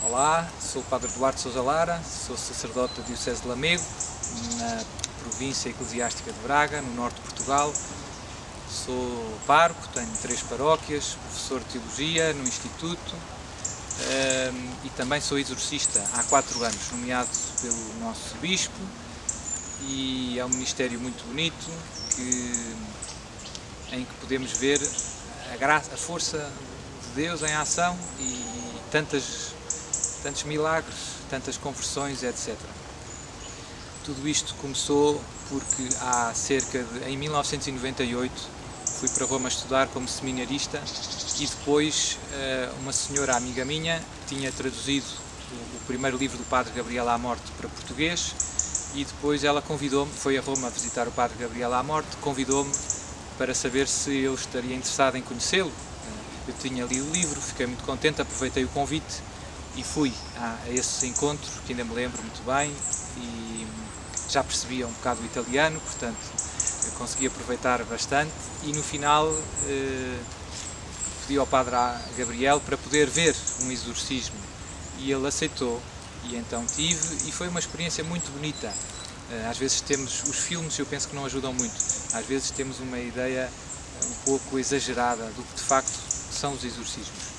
Olá, sou o Padre Duarte Sousa Lara, sou sacerdote da Diocese de Lamego, na província eclesiástica de Braga, no norte de Portugal. Sou pároco, tenho 3 paróquias, professor de Teologia no Instituto e também sou exorcista há 4 anos, nomeado pelo nosso Bispo, e é um ministério muito bonito em que podemos ver a força de Deus em ação e tantos milagres, tantas conversões, etc. Tudo isto começou porque em 1998 fui para Roma estudar como seminarista e depois uma senhora amiga minha tinha traduzido o primeiro livro do Padre Gabriel à Morte para português e depois ela convidou-me, foi a Roma visitar o Padre Gabriel à Morte, convidou-me para saber se eu estaria interessado em conhecê-lo. Eu tinha lido o livro, fiquei muito contente, aproveitei o convite e fui a esse encontro, que ainda me lembro muito bem, e já percebia um bocado o italiano, portanto eu consegui aproveitar bastante, e no final pedi ao Padre Gabriel para poder ver um exorcismo e ele aceitou, e então tive, e foi uma experiência muito bonita. Às vezes temos os filmes, eu penso que não ajudam muito, às vezes temos uma ideia um pouco exagerada do que de facto são os exorcismos.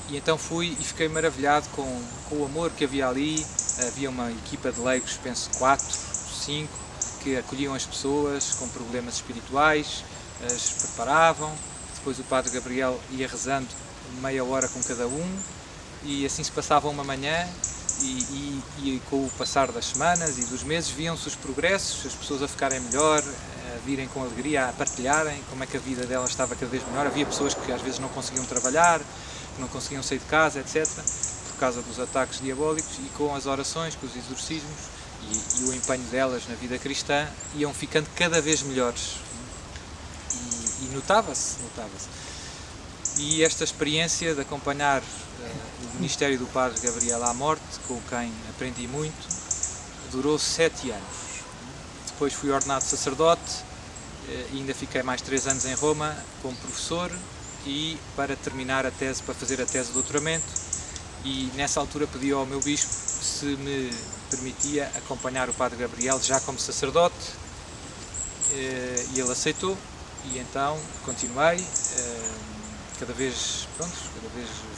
E então fui e fiquei maravilhado com o amor que havia ali. Havia uma equipa de leigos, penso 4, 5, que acolhiam as pessoas com problemas espirituais, as preparavam. Depois o Padre Gabriel ia rezando meia hora com cada um e assim se passava uma manhã e com o passar das semanas e dos meses viam-se os progressos, as pessoas a ficarem melhor, a virem com alegria, a partilharem como é que a vida delas estava cada vez melhor. Havia pessoas que às vezes não conseguiam trabalhar, que não conseguiam sair de casa, etc., por causa dos ataques diabólicos, e com as orações, com os exorcismos e o empenho delas na vida cristã, iam ficando cada vez melhores. E notava-se. E esta experiência de acompanhar o ministério do Padre Gabriel à Morte, com quem aprendi muito, durou 7 anos. Depois fui ordenado sacerdote e ainda fiquei mais 3 anos em Roma como professor e para terminar para fazer a tese de doutoramento, e nessa altura pedi ao meu bispo se me permitia acompanhar o Padre Gabriel já como sacerdote, e ele aceitou, e então continuei, cada vez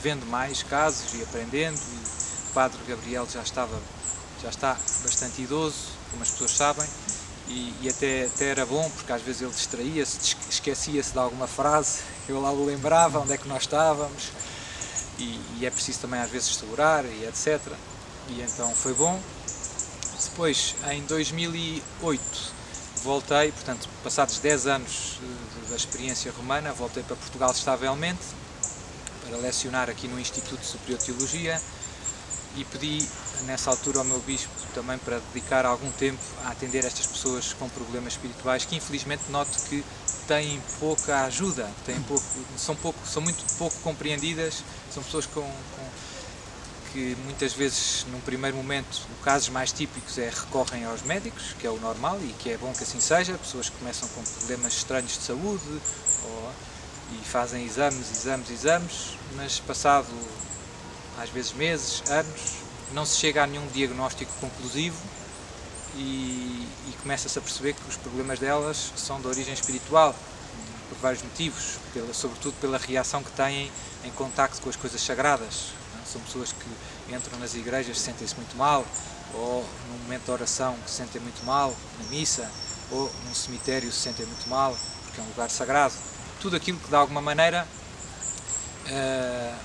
vendo mais casos e aprendendo, e o Padre Gabriel já está bastante idoso, como as pessoas sabem, e até era bom, porque às vezes ele distraía-se, esquecia-se de alguma frase, eu lá o lembrava onde é que nós estávamos, e é preciso também às vezes segurar, e etc. E então foi bom. Depois, em 2008, voltei, portanto, passados 10 anos da experiência romana, voltei para Portugal estavelmente, para lecionar aqui no Instituto Superior de Teologia, e pedi nessa altura ao meu bispo também para dedicar algum tempo a atender estas pessoas com problemas espirituais, que infelizmente noto que têm pouca ajuda, são muito pouco compreendidas, são pessoas que muitas vezes, num primeiro momento, casos mais típicos recorrem aos médicos, que é o normal e que é bom que assim seja, pessoas que começam com problemas estranhos de saúde e fazem exames, mas passado às vezes meses, anos, não se chega a nenhum diagnóstico conclusivo e começa-se a perceber que os problemas delas são de origem espiritual, por vários motivos, sobretudo pela reação que têm em contacto com as coisas sagradas. São pessoas que entram nas igrejas e sentem-se muito mal, ou num momento de oração que se sentem muito mal, na missa, ou num cemitério se sentem muito mal, porque é um lugar sagrado. Tudo aquilo que de alguma maneira,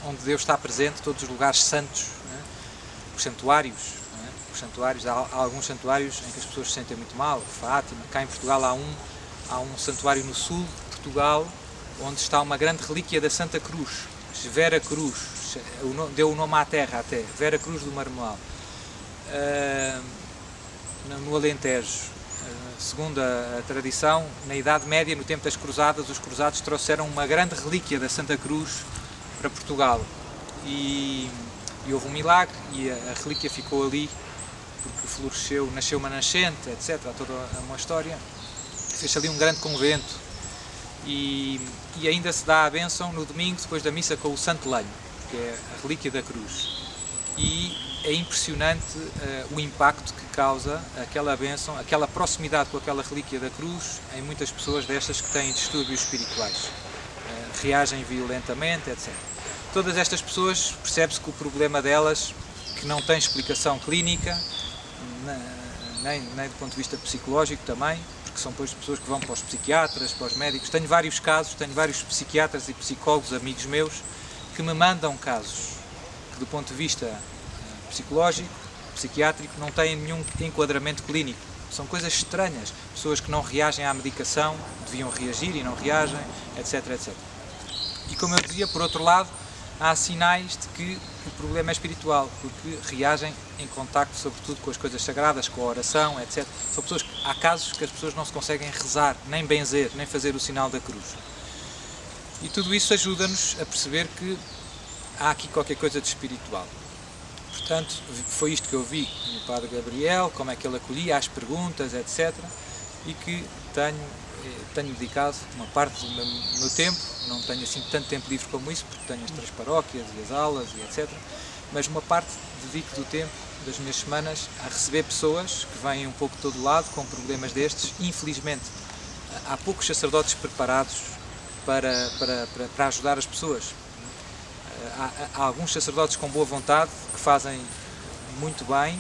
onde Deus está presente, todos os lugares santos, os santuários. Há alguns santuários em que as pessoas se sentem muito mal, Fátima. Cá em Portugal há um santuário no sul de Portugal, onde está uma grande relíquia da Santa Cruz, Vera Cruz, deu o nome à terra até, Vera Cruz do Marmoal, no Alentejo. Segundo a tradição, na Idade Média, no tempo das Cruzadas, os cruzados trouxeram uma grande relíquia da Santa Cruz para Portugal e houve um milagre e a relíquia ficou ali porque floresceu, nasceu uma nascente, etc. Toda uma história. Fez ali um grande convento e ainda se dá a bênção no domingo depois da missa com o Santo Lenho, que é a relíquia da cruz. E é impressionante o impacto que causa aquela bênção, aquela proximidade com aquela relíquia da cruz em muitas pessoas destas que têm distúrbios espirituais, reagem violentamente, etc. Todas estas pessoas, percebe-se que o problema delas, que não tem explicação clínica, nem do ponto de vista psicológico também, porque são depois pessoas que vão para os psiquiatras, para os médicos. Tenho vários casos, tenho vários psiquiatras e psicólogos, amigos meus, que me mandam casos que do ponto de vista psicológico, psiquiátrico, não têm nenhum enquadramento clínico. São coisas estranhas. Pessoas que não reagem à medicação, deviam reagir e não reagem, etc, etc. E como eu dizia, por outro lado, há sinais de que o problema é espiritual, porque reagem em contacto, sobretudo, com as coisas sagradas, com a oração, etc. São pessoas que, há casos que as pessoas não se conseguem rezar, nem benzer, nem fazer o sinal da cruz. E tudo isso ajuda-nos a perceber que há aqui qualquer coisa de espiritual. Portanto, foi isto que eu vi no Padre Gabriel, como é que ele acolhia as perguntas, etc. E que tenho dedicado uma parte do meu tempo, não tenho assim tanto tempo livre como isso, porque tenho as 3 paróquias e as aulas e etc. Mas uma parte dedico do tempo, das minhas semanas, a receber pessoas que vêm um pouco de todo lado com problemas destes. Infelizmente, há poucos sacerdotes preparados para ajudar as pessoas. Há alguns sacerdotes com boa vontade que fazem muito bem,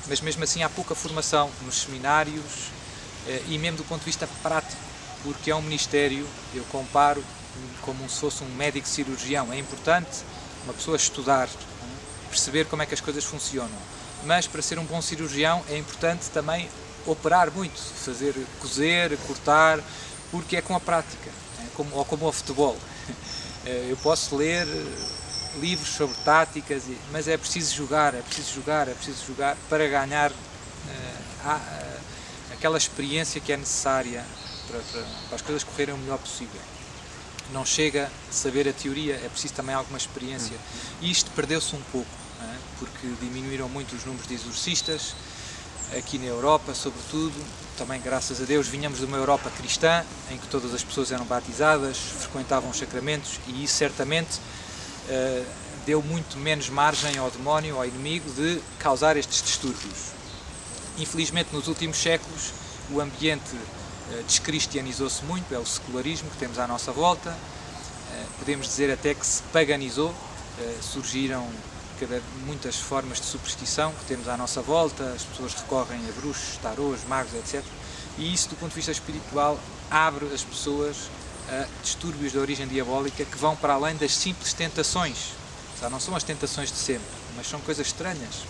mas mesmo assim há pouca formação nos seminários e mesmo do ponto de vista prático, porque é um ministério, eu comparo como se fosse um médico cirurgião. É importante uma pessoa estudar, perceber como é que as coisas funcionam, mas para ser um bom cirurgião é importante também operar muito, fazer cozer, cortar, porque é com a prática, ou como ao futebol. Eu posso ler livros sobre táticas, mas é preciso jogar para ganhar aquela experiência que é necessária para as coisas correrem o melhor possível. Não chega a saber a teoria, é preciso também alguma experiência. E isto perdeu-se um pouco, porque diminuíram muito os números de exorcistas, aqui na Europa, sobretudo. Também, graças a Deus, vinhamos de uma Europa cristã, em que todas as pessoas eram batizadas, frequentavam os sacramentos, e isso certamente deu muito menos margem ao demónio, ao inimigo, de causar estes distúrbios. Infelizmente, nos últimos séculos, o ambiente descristianizou-se muito, é o secularismo que temos à nossa volta, podemos dizer até que se paganizou, surgiram muitas formas de superstição que temos à nossa volta, as pessoas recorrem a bruxos, tarôs, magos, etc. E isso, do ponto de vista espiritual, abre as pessoas a distúrbios de origem diabólica que vão para além das simples tentações. Já não são as tentações de sempre, mas são coisas estranhas.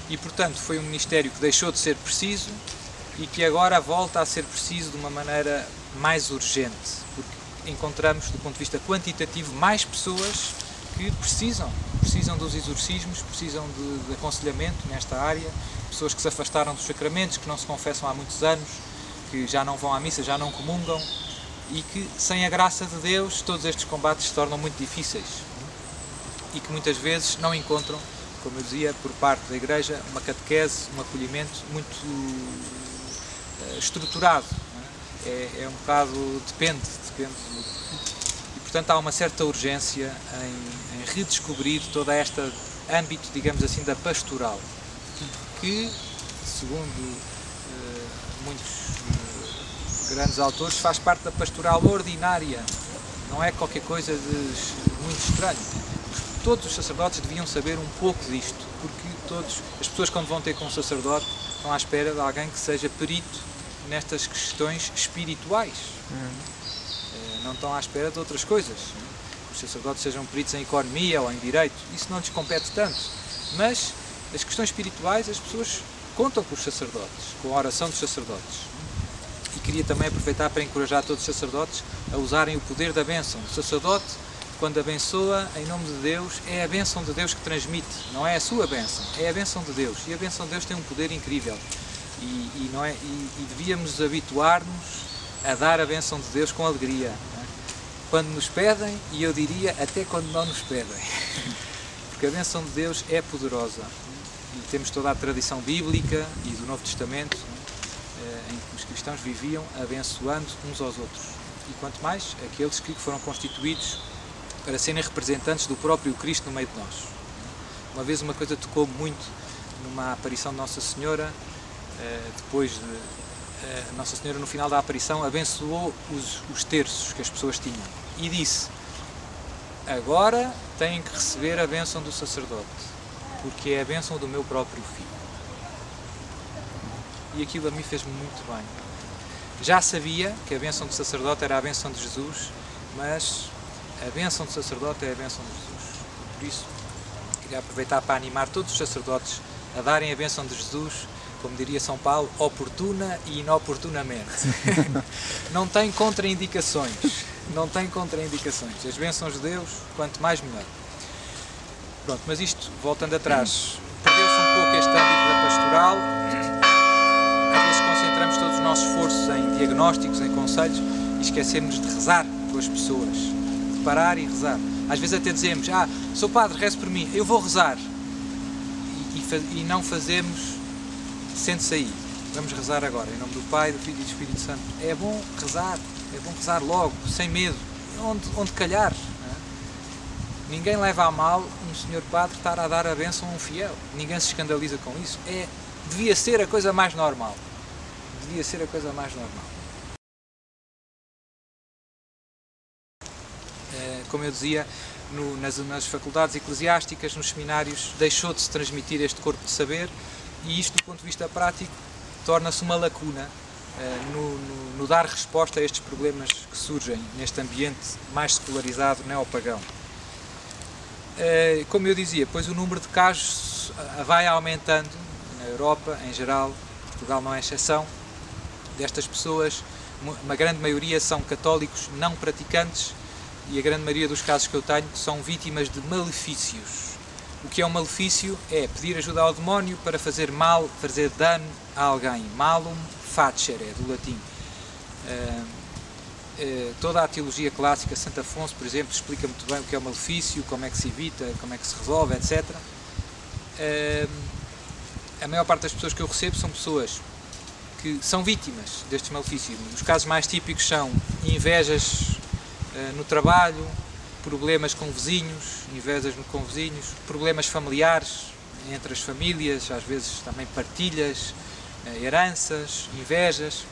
E, portanto, foi um ministério que deixou de ser preciso e que agora volta a ser preciso de uma maneira mais urgente, porque encontramos, do ponto de vista quantitativo, mais pessoas que precisam dos exorcismos, precisam de aconselhamento nesta área, pessoas que se afastaram dos sacramentos, que não se confessam há muitos anos, que já não vão à missa, já não comungam, e que, sem a graça de Deus, todos estes combates se tornam muito difíceis e que muitas vezes não encontram, como eu dizia, por parte da Igreja, uma catequese, um acolhimento muito estruturado. É um bocado, depende. E, portanto, há uma certa urgência em redescobrir todo este âmbito, digamos assim, da pastoral, que, segundo muitos grandes autores, faz parte da pastoral ordinária, não é qualquer coisa de muito estranho. Todos os sacerdotes deviam saber um pouco disto, porque as pessoas, quando vão ter com um sacerdote, estão à espera de alguém que seja perito nestas questões espirituais. Não estão à espera de outras coisas. Os sacerdotes sejam peritos em economia ou em direito, isso não lhes compete tanto. Mas as questões espirituais, as pessoas contam com os sacerdotes, com a oração dos sacerdotes. E queria também aproveitar para encorajar todos os sacerdotes a usarem o poder da bênção. O sacerdote, quando abençoa em nome de Deus, é a bênção de Deus que transmite, não é a sua bênção, é a bênção de Deus. E a bênção de Deus tem um poder incrível. E devíamos habituar-nos a dar a bênção de Deus com alegria. Não é? Quando nos pedem, e eu diria até quando não nos pedem. Porque a bênção de Deus é poderosa. E temos toda a tradição bíblica e do Novo Testamento em que os cristãos viviam abençoando uns aos outros. E quanto mais aqueles que foram constituídos para serem representantes do próprio Cristo no meio de nós. Uma vez uma coisa tocou-me muito numa aparição de Nossa Senhora, depois de Nossa Senhora no final da aparição abençoou os terços que as pessoas tinham e disse: agora têm que receber a bênção do sacerdote, porque é a bênção do meu próprio filho. E aquilo a mim fez-me muito bem. Já sabia que a bênção do sacerdote era a bênção de Jesus, mas a bênção do sacerdote é a bênção de Jesus. Por isso, queria aproveitar para animar todos os sacerdotes a darem a bênção de Jesus, como diria São Paulo, oportuna e inoportunamente. Não tem contraindicações. Não tem contraindicações. As bênçãos de Deus, quanto mais melhor. Pronto, mas isto, voltando atrás, perdeu-se um pouco este âmbito da pastoral. Às vezes concentramos todos os nossos esforços em diagnósticos, em conselhos, e esquecemos de rezar com as pessoas. De parar e rezar. Às vezes até dizemos: sou padre, reze por mim, eu vou rezar. E não fazemos, sente-se aí, vamos rezar agora, em nome do Pai, do Filho e do Espírito Santo. É bom rezar logo, sem medo, onde calhar. Não é? Ninguém leva a mal um senhor padre estar a dar a bênção a um fiel, ninguém se escandaliza com isso, devia ser a coisa mais normal, devia ser a coisa mais normal. Como eu dizia, nas faculdades eclesiásticas, nos seminários, deixou de se transmitir este corpo de saber, e isto, do ponto de vista prático, torna-se uma lacuna no dar resposta a estes problemas que surgem neste ambiente mais secularizado, neopagão. Como eu dizia, pois o número de casos vai aumentando na Europa, em geral, Portugal não é exceção, destas pessoas, uma grande maioria são católicos não praticantes, e a grande maioria dos casos que eu tenho são vítimas de malefícios. O que é um malefício? É pedir ajuda ao demónio para fazer mal, fazer dano a alguém. Malum facere, do latim. Toda a teologia clássica, Santo Afonso, por exemplo, explica muito bem o que é o malefício, como é que se evita, como é que se resolve, etc. A maior parte das pessoas que eu recebo são pessoas que são vítimas destes malefícios. Os casos mais típicos são invejas no trabalho, problemas com vizinhos, invejas com vizinhos, problemas familiares entre as famílias, às vezes também partilhas, heranças, invejas,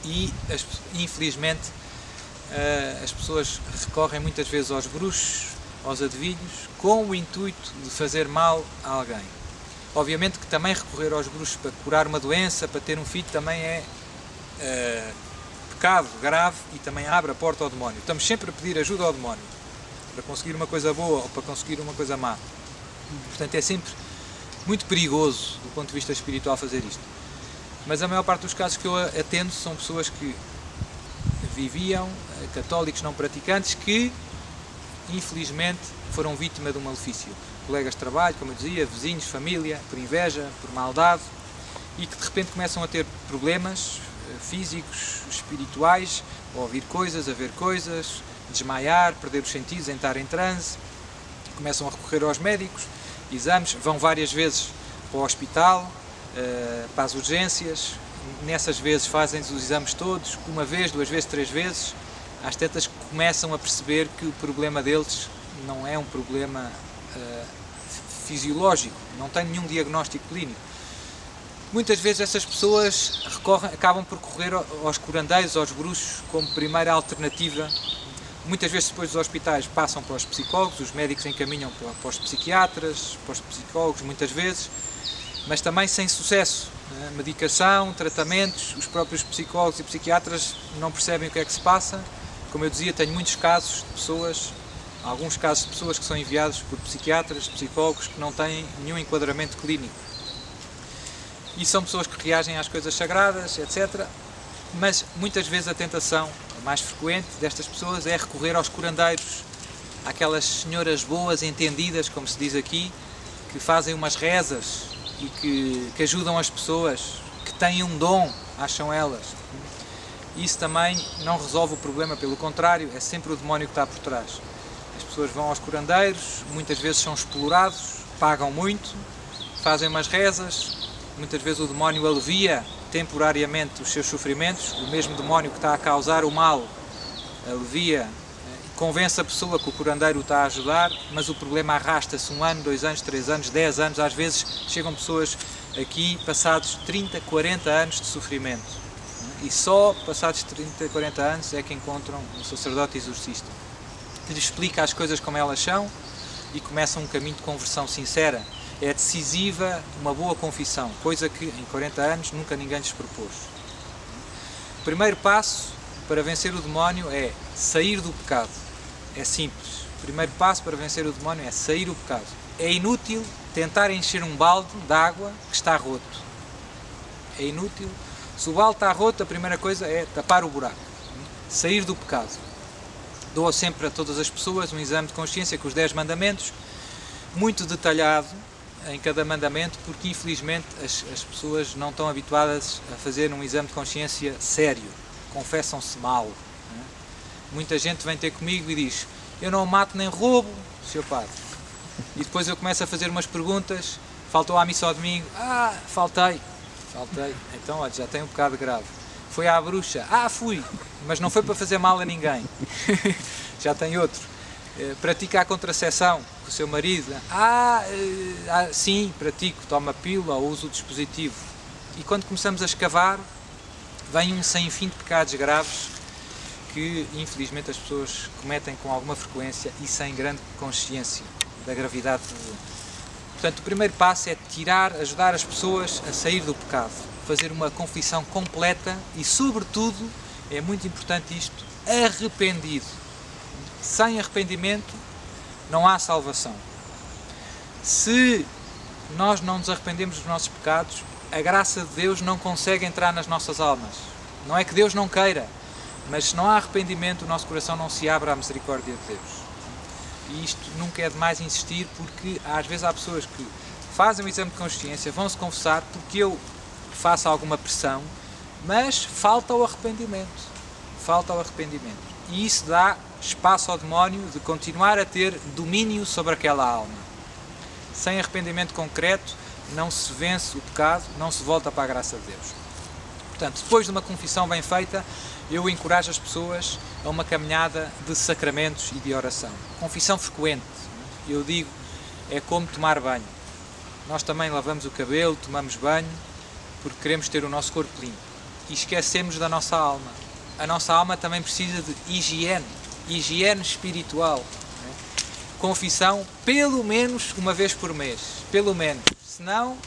e infelizmente as pessoas recorrem muitas vezes aos bruxos, aos adivinhos, com o intuito de fazer mal a alguém. Obviamente que também recorrer aos bruxos para curar uma doença, para ter um filho, também é pecado grave e também abre a porta ao demónio. Estamos sempre a pedir ajuda ao demónio para conseguir uma coisa boa ou para conseguir uma coisa má. Portanto, é sempre muito perigoso do ponto de vista espiritual fazer isto. Mas a maior parte dos casos que eu atendo são pessoas que viviam, católicos não praticantes, que infelizmente foram vítimas de um malefício. Colegas de trabalho, como eu dizia, vizinhos, família, por inveja, por maldade, e que de repente começam a ter problemas físicos, espirituais, a ouvir coisas, a ver coisas, desmaiar, perder os sentidos, entrar em transe, começam a recorrer aos médicos, exames, vão várias vezes para o hospital, para as urgências, nessas vezes fazem-se os exames todos, uma vez, duas vezes, três vezes, às tantas começam a perceber que o problema deles não é um problema fisiológico, não tem nenhum diagnóstico clínico. Muitas vezes essas pessoas acabam por recorrer aos curandeiros, aos bruxos, como primeira alternativa. Muitas vezes depois dos hospitais passam para os psicólogos, os médicos encaminham para os psiquiatras, para os psicólogos muitas vezes, mas também sem sucesso. Medicação, tratamentos, os próprios psicólogos e psiquiatras não percebem o que é que se passa. Como eu dizia, tenho muitos casos de pessoas, alguns casos de pessoas que são enviados por psiquiatras, psicólogos que não têm nenhum enquadramento clínico. E são pessoas que reagem às coisas sagradas, etc. Mas muitas vezes a tentação mais frequente destas pessoas é recorrer aos curandeiros, àquelas senhoras boas, entendidas, como se diz aqui, que fazem umas rezas e que ajudam as pessoas, que têm um dom, acham elas. Isso também não resolve o problema, pelo contrário, é sempre o demónio que está por trás. As pessoas vão aos curandeiros, muitas vezes são explorados, pagam muito, fazem umas rezas, muitas vezes o demónio alivia temporariamente os seus sofrimentos, o mesmo demónio que está a causar o mal alivia, convence a pessoa que o curandeiro o está a ajudar, mas o problema arrasta-se 1 ano, 2 anos, 3 anos, 10 anos, às vezes chegam pessoas aqui passados 30, 40 anos de sofrimento. E só passados 30, 40 anos é que encontram um sacerdote exorcista que lhes explica as coisas como elas são e começam um caminho de conversão sincera. É decisiva uma boa confissão, coisa que em 40 anos nunca ninguém lhes propôs. O primeiro passo para vencer o demónio é sair do pecado. É simples. O primeiro passo para vencer o demónio é sair do pecado. É inútil tentar encher um balde de água que está roto. É inútil. Se o balde está roto, a primeira coisa é tapar o buraco. Sair do pecado. Dou sempre a todas as pessoas um exame de consciência com os 10 mandamentos, muito detalhado em cada mandamento, porque infelizmente as pessoas não estão habituadas a fazer um exame de consciência sério. Confessam-se mal. Muita gente vem ter comigo e diz: eu não mato nem roubo, Sr. Padre. E depois eu começo a fazer umas perguntas: faltou à missa ao domingo? Faltei. Então, olha, já tem um pecado grave. Foi à bruxa? Fui, mas não foi para fazer mal a ninguém. Já tem outro. Pratica a contracepção com o seu marido? Sim, pratico, toma pílula ou uso o dispositivo. E quando começamos a escavar, vem um sem fim de pecados graves que, infelizmente, as pessoas cometem com alguma frequência e sem grande consciência da gravidade. Portanto, o primeiro passo é ajudar as pessoas a sair do pecado, fazer uma confissão completa e, sobretudo, é muito importante isto, arrependido. Sem arrependimento não há salvação. Se nós não nos arrependemos dos nossos pecados, a graça de Deus não consegue entrar nas nossas almas. Não é que Deus não queira, mas se não há arrependimento, o nosso coração não se abre à misericórdia de Deus. E isto nunca é demais insistir, porque às vezes há pessoas que fazem o exame de consciência, vão-se confessar porque eu faço alguma pressão, mas falta o arrependimento. E isso dá espaço ao demónio de continuar a ter domínio sobre aquela alma. Sem arrependimento concreto, não se vence o pecado, não se volta para a graça de Deus. Portanto, depois de uma confissão bem feita, eu encorajo as pessoas a uma caminhada de sacramentos e de oração. Confissão frequente. Eu digo, é como tomar banho. Nós também lavamos o cabelo, tomamos banho, porque queremos ter o nosso corpo limpo. E esquecemos da nossa alma. A nossa alma também precisa de higiene espiritual. Confissão, pelo menos uma vez por mês. Pelo menos. Senão,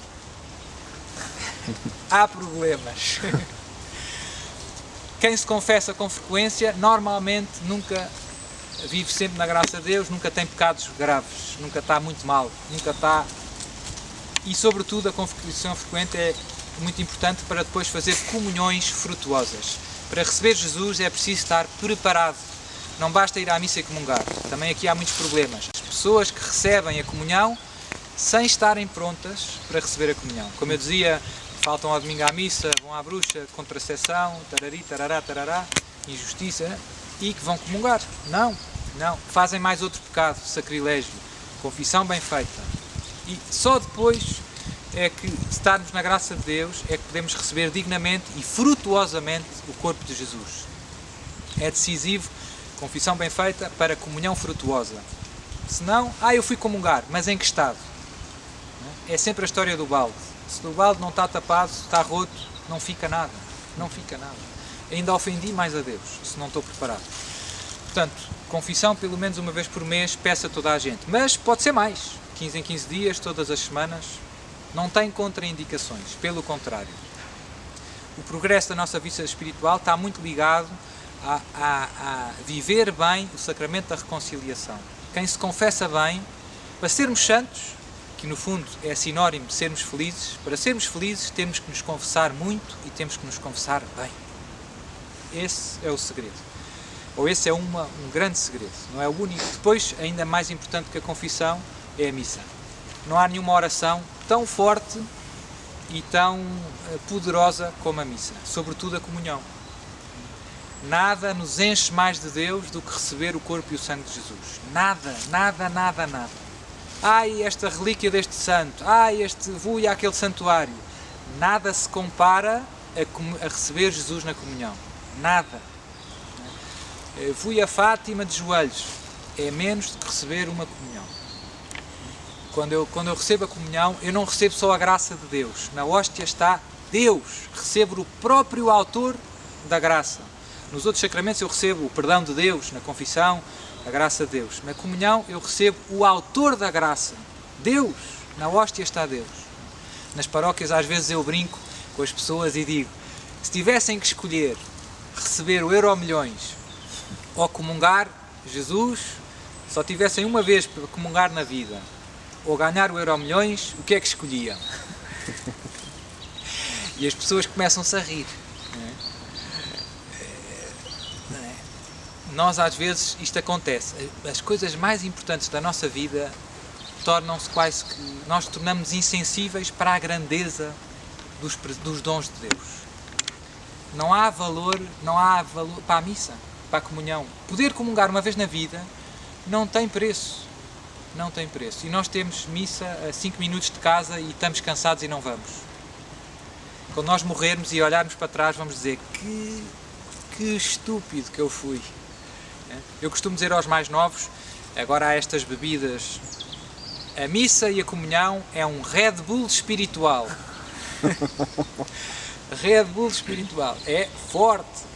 há problemas. Quem se confessa com frequência, normalmente nunca vive sempre na graça de Deus, nunca tem pecados graves, nunca está muito mal, nunca está... E, sobretudo, a confissão frequente é muito importante para depois fazer comunhões frutuosas. Para receber Jesus é preciso estar preparado. Não basta ir à missa e comungar. Também aqui há muitos problemas. As pessoas que recebem a comunhão sem estarem prontas para receber a comunhão. Como eu dizia, faltam ao domingo à missa, vão à bruxa, contracepção, tarari, tarará, tarará, injustiça, e que vão comungar. Não. Fazem mais outro pecado, sacrilégio. Confissão bem feita. E só depois é que, se estarmos na graça de Deus, é que podemos receber dignamente e frutuosamente o corpo de Jesus. É decisivo, confissão bem feita, para comunhão frutuosa. Senão, eu fui comungar, mas em que estado? É sempre a história do balde. Se o balde não está tapado, se está roto, não fica nada. Ainda ofendi mais a Deus, se não estou preparado. Portanto, confissão pelo menos uma vez por mês, peça a toda a gente. Mas pode ser mais, 15 em 15 dias, todas as semanas. Não tem contraindicações, pelo contrário. O progresso da nossa vida espiritual está muito ligado a viver bem o sacramento da reconciliação. Quem se confessa bem, para sermos santos, que no fundo é sinónimo de sermos felizes, para sermos felizes temos que nos confessar muito e temos que nos confessar bem. Esse é o segredo. Ou esse é um grande segredo, não é o único. Depois, ainda mais importante que a confissão, é a missa. Não há nenhuma oração tão forte e tão poderosa como a missa, sobretudo a comunhão. Nada nos enche mais de Deus do que receber o corpo e o sangue de Jesus. Nada. Esta relíquia deste santo, vou àquele santuário. Nada se compara a receber Jesus na comunhão. Nada. Fui a Fátima de joelhos. É menos do que receber uma comunhão. Quando eu recebo a comunhão, eu não recebo só a graça de Deus. Na hóstia está Deus. Recebo o próprio autor da graça. Nos outros sacramentos eu recebo o perdão de Deus, na confissão, a graça de Deus. Na comunhão eu recebo o autor da graça. Deus. Na hóstia está Deus. Nas paróquias às vezes eu brinco com as pessoas e digo, se tivessem que escolher receber o Euromilhões ou comungar Jesus, só tivessem uma vez para comungar na vida, ou ganhar o Euromilhões, o que é que escolhiam? E as pessoas começam-se a rir. Não é? Nós às vezes isto acontece. As coisas mais importantes da nossa vida tornam-se quase que... Nós tornamos insensíveis para a grandeza dos dons de Deus. Não há valor para a missa, para a comunhão. Poder comungar uma vez na vida não tem preço. Não tem preço. E nós temos missa a 5 minutos de casa e estamos cansados e não vamos. Quando nós morrermos e olharmos para trás, vamos dizer que estúpido que eu fui. Eu costumo dizer aos mais novos, agora há estas bebidas, a missa e a comunhão é um Red Bull espiritual. Red Bull espiritual. É forte.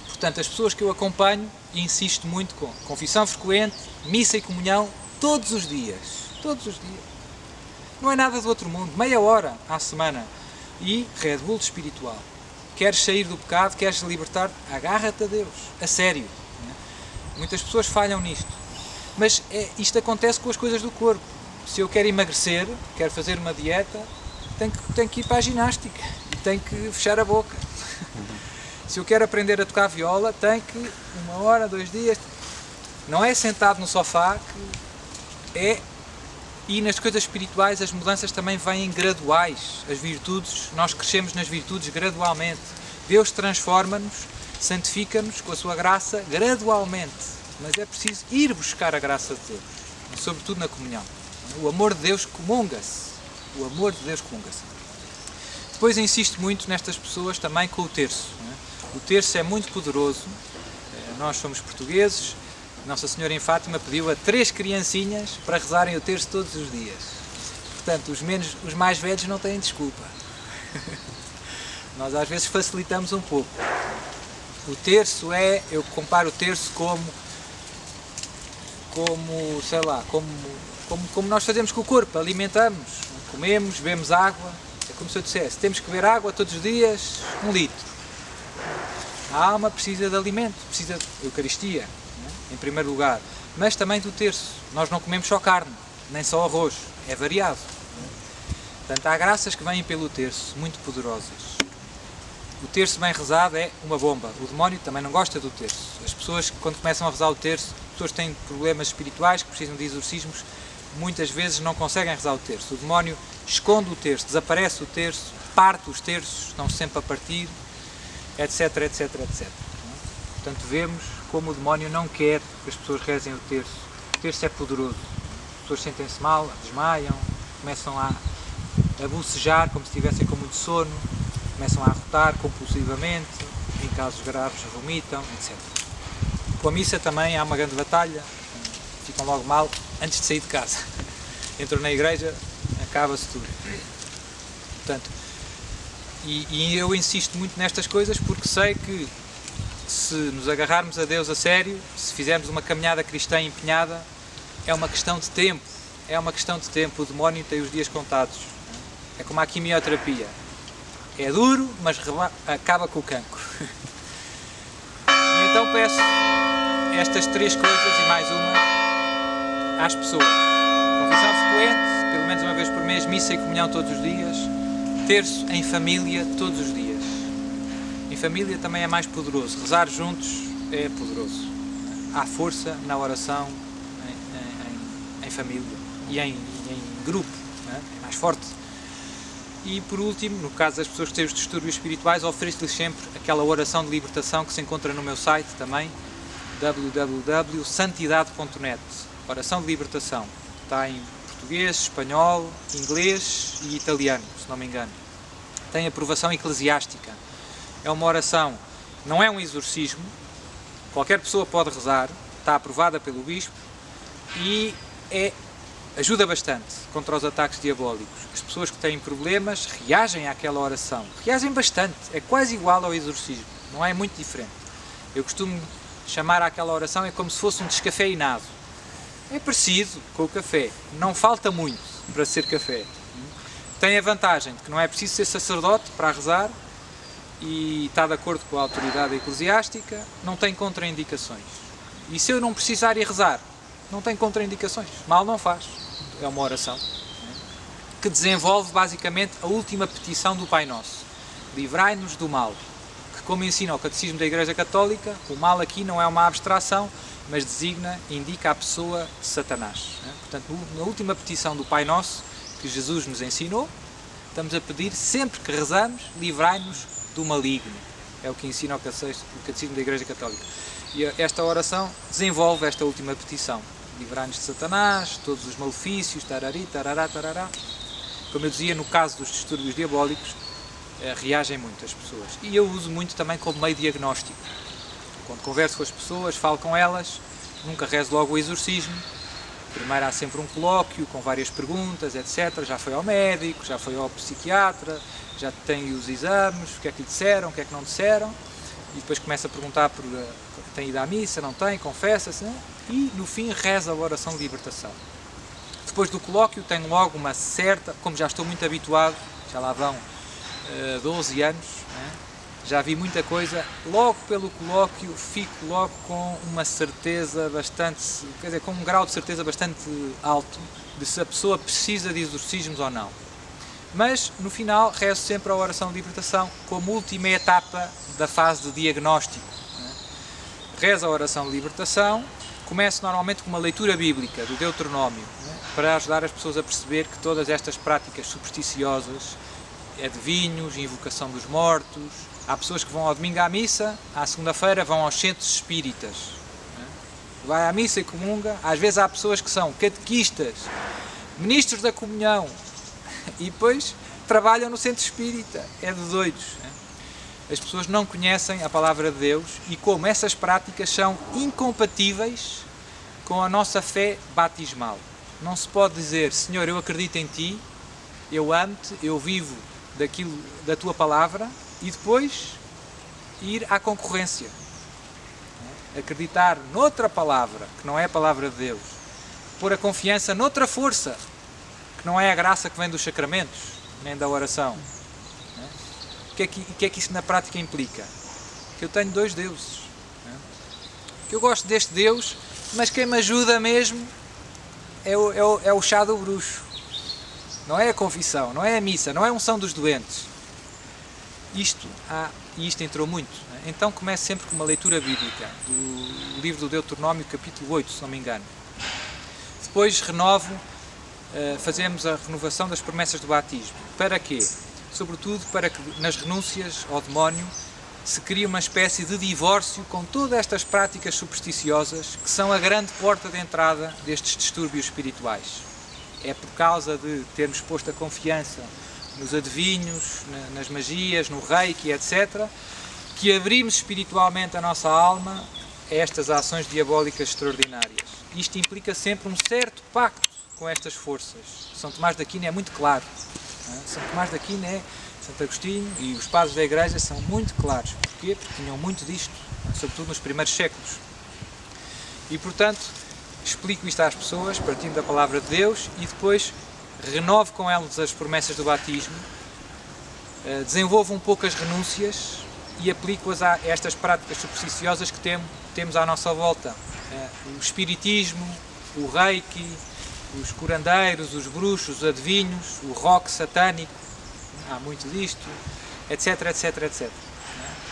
Portanto, as pessoas que eu acompanho, e insisto muito com confissão frequente, missa e comunhão, todos os dias. Todos os dias. Não é nada do outro mundo. Meia hora à semana. E Red Bull espiritual. Queres sair do pecado, queres libertar, agarra-te a Deus. A sério. Muitas pessoas falham nisto. Mas isto acontece com as coisas do corpo. Se eu quero emagrecer, quero fazer uma dieta, tenho que ir para a ginástica. E tenho que fechar a boca. Se eu quero aprender a tocar viola, tenho que 1 hora, 2 dias. Não é sentado no sofá que é. E nas coisas espirituais as mudanças também vêm graduais. As virtudes, nós crescemos nas virtudes gradualmente. Deus transforma-nos, santifica-nos com a sua graça gradualmente. Mas é preciso ir buscar a graça de Deus. Sobretudo na comunhão. O amor de Deus comunga-se. O amor de Deus comunga-se. Depois insisto muito nestas pessoas também com o terço. O terço é muito poderoso. Nós somos portugueses. Nossa Senhora em Fátima pediu a 3 criancinhas para rezarem o terço todos os dias. Portanto, os mais velhos não têm desculpa. Nós às vezes facilitamos um pouco. O terço eu comparo o terço como sei lá, como nós fazemos com o corpo, alimentamos, comemos, bebemos água. É como se eu dissesse, temos que beber água todos os dias, 1 litro. A alma precisa de alimento, precisa de Eucaristia, em primeiro lugar, mas também do terço. Nós não comemos só carne, nem só arroz, é variado. Portanto, há graças que vêm pelo terço, muito poderosas. O terço bem rezado é uma bomba. O demónio também não gosta do terço. As pessoas, quando começam a rezar o terço, pessoas que têm problemas espirituais, que precisam de exorcismos, muitas vezes não conseguem rezar o terço. O demónio esconde o terço, desaparece o terço, parte os terços, estão sempre a partir, etc, etc, etc. Portanto, vemos como o demónio não quer que as pessoas rezem o terço. O terço é poderoso. As pessoas sentem-se mal, desmaiam, começam a bocejar como se estivessem com muito sono, começam a arrotar compulsivamente, em casos graves vomitam, etc. Com a missa também há uma grande batalha, ficam logo mal antes de sair de casa. Entram na igreja, acaba-se tudo. Portanto, e eu insisto muito nestas coisas porque sei que se nos agarrarmos a Deus a sério, se fizermos uma caminhada cristã empenhada, é uma questão de tempo. É uma questão de tempo. O demónio tem os dias contados. É como a quimioterapia. É duro, mas acaba com o cancro. E então peço estas 3 coisas e mais uma às pessoas. Confissão frequente, pelo menos uma vez por mês, missa e comunhão todos os dias. Terço em família todos os dias. Em família também é mais poderoso. Rezar juntos é poderoso. Há força na oração em família e em grupo. É mais forte. E por último, no caso das pessoas que têm os distúrbios espirituais, ofereço-lhes sempre aquela oração de libertação que se encontra no meu site também, www.santidade.net. Oração de libertação. Está em português, espanhol, inglês e italiano, se não me engano. tem aprovação eclesiástica. É uma oração, não é um exorcismo, qualquer pessoa pode rezar, está aprovada pelo bispo e ajuda bastante contra os ataques diabólicos. As pessoas que têm problemas reagem àquela oração, reagem bastante, é quase igual ao exorcismo, não é muito diferente. Eu costumo chamar àquela oração é como se fosse um descafeinado. É parecido com o café, não falta muito para ser café. Tem a vantagem de que não é preciso ser sacerdote para rezar e está de acordo com a autoridade eclesiástica, não tem contraindicações. E se eu não precisar ir rezar, não tem contraindicações, mal não faz. É uma oração que desenvolve basicamente a última petição do Pai Nosso. Livrai-nos do mal, que como ensina o Catecismo da Igreja Católica, o mal aqui não é uma abstração, mas indica a pessoa de Satanás. Portanto, na última petição do Pai Nosso, que Jesus nos ensinou, estamos a pedir, sempre que rezamos, livrai-nos do maligno. É o que ensina o Catecismo da Igreja Católica. E esta oração desenvolve esta última petição. Livrai-nos de Satanás, todos os malefícios, tarari, tarará, tarará. Como eu dizia, no caso dos distúrbios diabólicos, reagem muito as pessoas. E eu uso muito também como meio diagnóstico. Quando converso com as pessoas, falo com elas, nunca rezo logo o exorcismo. Primeiro há sempre um colóquio com várias perguntas, etc. Já foi ao médico, já foi ao psiquiatra, já tem os exames, o que é que lhe disseram, o que é que não disseram. E depois começa a perguntar por tem ido à missa, não tem, confessa-se, não? E no fim reza a oração de libertação. Depois do colóquio tenho logo uma certa, como já estou muito habituado, já lá vão 12 anos, né? Já vi muita coisa, logo pelo colóquio fico logo com uma certeza bastante, quer dizer, com um grau de certeza bastante alto de se a pessoa precisa de exorcismos ou não. Mas no final rezo sempre a oração de libertação como última etapa da fase de diagnóstico. Rezo a oração de libertação, começo normalmente com uma leitura bíblica do Deuteronómio, para ajudar as pessoas a perceber que todas estas práticas supersticiosas, adivinhos, invocação dos mortos, há pessoas que vão ao domingo à missa, à segunda-feira vão aos centros espíritas, vai à missa e comunga, às vezes há pessoas que são catequistas, ministros da comunhão e depois trabalham no centro espírita, é de doidos. As pessoas não conhecem a palavra de Deus e como essas práticas são incompatíveis com a nossa fé batismal. Não se pode dizer, Senhor, eu acredito em Ti, eu amo-te, eu vivo da Tua palavra e depois ir à concorrência. Acreditar noutra palavra, que não é a palavra de Deus. Pôr a confiança noutra força, que não é a graça que vem dos sacramentos, nem da oração. O que é que isso na prática implica? Que eu tenho dois deuses. Que eu gosto deste Deus, mas quem me ajuda mesmo é o chá do bruxo. Não é a confissão, não é a missa, não é a unção dos doentes. Isto entrou muito. Então começo sempre com uma leitura bíblica do livro do Deuteronómio, capítulo 8, se não me engano. Depois fazemos a renovação das promessas do batismo. Para quê? Sobretudo para que nas renúncias ao demónio se crie uma espécie de divórcio com todas estas práticas supersticiosas que são a grande porta de entrada destes distúrbios espirituais. É por causa de termos posto a confiança nos adivinhos, nas magias, no reiki, etc., que abrimos espiritualmente a nossa alma a estas ações diabólicas extraordinárias. Isto implica sempre um certo pacto com estas forças. São Tomás de Aquino é muito claro. São Tomás de Aquino Santo Agostinho e os padres da Igreja são muito claros. Porquê? Porque tinham muito disto, sobretudo nos primeiros séculos. E, portanto, explico isto às pessoas, partindo da palavra de Deus, e depois renovo com elas as promessas do batismo, desenvolvo um pouco as renúncias e aplico-as a estas práticas supersticiosas que temos à nossa volta. O espiritismo, o reiki, os curandeiros, os bruxos, os adivinhos, o rock satânico, há muito disto, etc, etc, etc.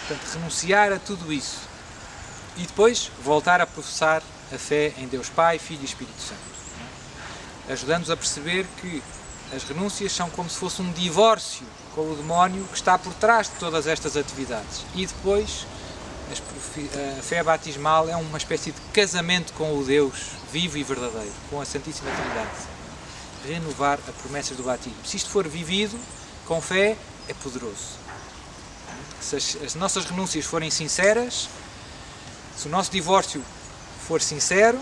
Portanto, renunciar a tudo isso e depois voltar a professar a fé em Deus Pai, Filho e Espírito Santo. Ajudando-nos a perceber que as renúncias são como se fosse um divórcio com o demónio que está por trás de todas estas atividades. E depois, a fé batismal é uma espécie de casamento com o Deus vivo e verdadeiro, com a Santíssima Trindade. Renovar as promessas do batismo. Se isto for vivido com fé, é poderoso. Se as nossas renúncias forem sinceras, se o nosso divórcio for sincero,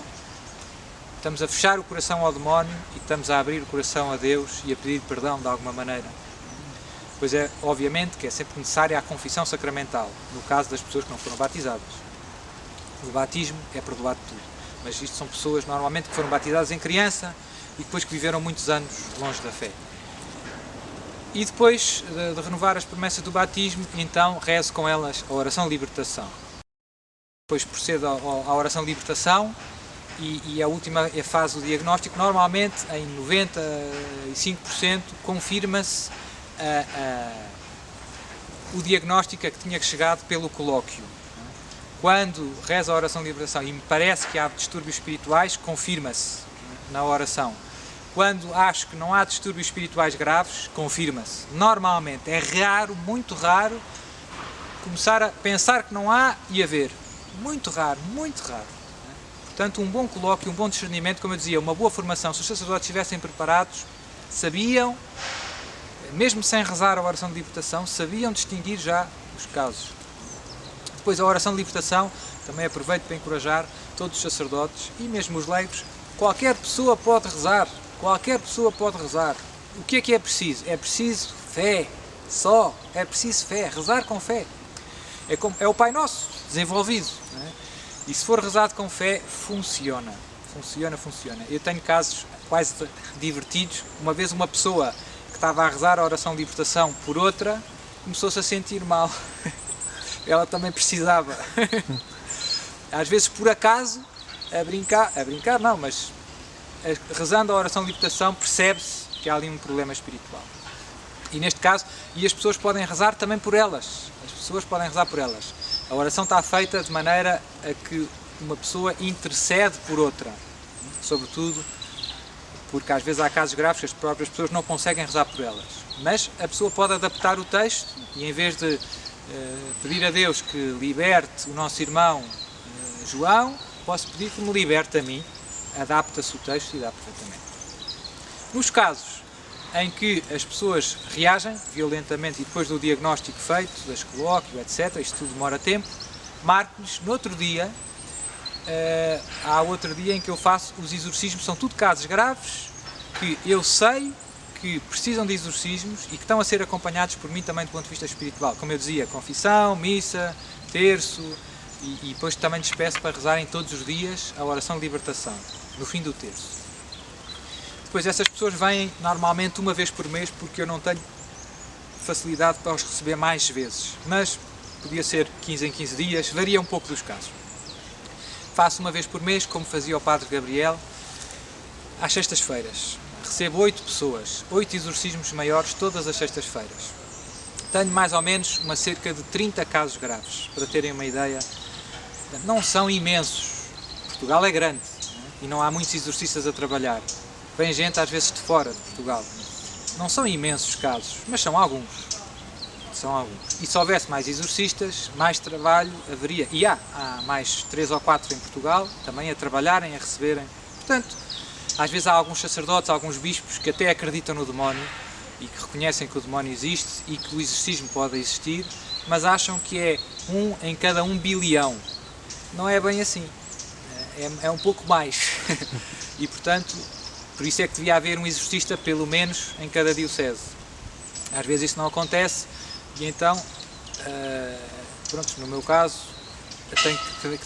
estamos a fechar o coração ao demónio e estamos a abrir o coração a Deus e a pedir perdão de alguma maneira. Pois é, obviamente, que é sempre necessária a confissão sacramental, no caso das pessoas que não foram batizadas. O batismo é perdoado tudo, mas isto são pessoas normalmente que foram batizadas em criança e depois que viveram muitos anos longe da fé. E depois de renovar as promessas do batismo, então rezo com elas a oração de libertação. Depois procedo à oração de libertação e a última é a fase do diagnóstico. Normalmente, em 95%, confirma-se o diagnóstico a que tinha chegado pelo colóquio. Quando rezo a oração de libertação e me parece que há distúrbios espirituais, confirma-se na oração. Quando acho que não há distúrbios espirituais graves, confirma-se. Normalmente, é raro, muito raro, começar a pensar que não há e haver. Muito raro, muito raro. Portanto, um bom colóquio, um bom discernimento, como eu dizia, uma boa formação. Se os sacerdotes estivessem preparados, sabiam, mesmo sem rezar a oração de libertação, sabiam distinguir já os casos. Depois, a oração de libertação, também aproveito para encorajar todos os sacerdotes e mesmo os leigos. Qualquer pessoa pode rezar. Qualquer pessoa pode rezar. O que é preciso? É preciso fé. Só. É preciso fé. Rezar com fé. É o Pai Nosso, desenvolvido. Não é? E se for rezado com fé, funciona. Funciona. Eu tenho casos quase divertidos. Uma vez uma pessoa que estava a rezar a oração de libertação por outra, começou-se a sentir mal. Ela também precisava. Às vezes, por acaso, a brincar não, mas rezando a oração de libertação, percebe-se que há ali um problema espiritual. E neste caso, as pessoas podem rezar também por elas. As pessoas podem rezar por elas. A oração está feita de maneira a que uma pessoa intercede por outra. Sobretudo porque às vezes há casos graves que as próprias pessoas não conseguem rezar por elas. Mas a pessoa pode adaptar o texto e em vez de pedir a Deus que liberte o nosso irmão João, posso pedir que me liberte a mim. Adapta-se o texto e dá perfeitamente. Nos casos em que as pessoas reagem violentamente e depois do diagnóstico feito, das colóquio, etc., isto tudo demora tempo, marco-lhes no outro dia, há outro dia em que eu faço os exorcismos, são tudo casos graves, que eu sei que precisam de exorcismos e que estão a ser acompanhados por mim também do ponto de vista espiritual. Como eu dizia, confissão, missa, terço, e depois também despeço para rezarem todos os dias a oração de libertação, no fim do terço. Depois essas pessoas vêm normalmente uma vez por mês, porque eu não tenho facilidade para os receber mais vezes, mas podia ser 15 em 15 dias, varia um pouco dos casos. Faço uma vez por mês, como fazia o Padre Gabriel, às sextas-feiras. Recebo 8 pessoas, 8 exorcismos maiores todas as sextas-feiras. Tenho mais ou menos cerca de 30 casos graves, para terem uma ideia. Não são imensos. Portugal é grande, né? E não há muitos exorcistas a trabalhar. Vem gente às vezes de fora de Portugal. Não são imensos casos, mas são alguns. E se houvesse mais exorcistas, mais trabalho haveria. E há mais 3 ou 4 em Portugal, também a trabalharem, a receberem. Portanto, às vezes há alguns sacerdotes, alguns bispos que até acreditam no demónio e que reconhecem que o demónio existe e que o exorcismo pode existir, mas acham que é 1 em cada 1 bilhão. Não é bem assim. É um pouco mais. E, portanto, por isso é que devia haver um exorcista, pelo menos, em cada diocese. Às vezes isso não acontece e então, pronto, no meu caso,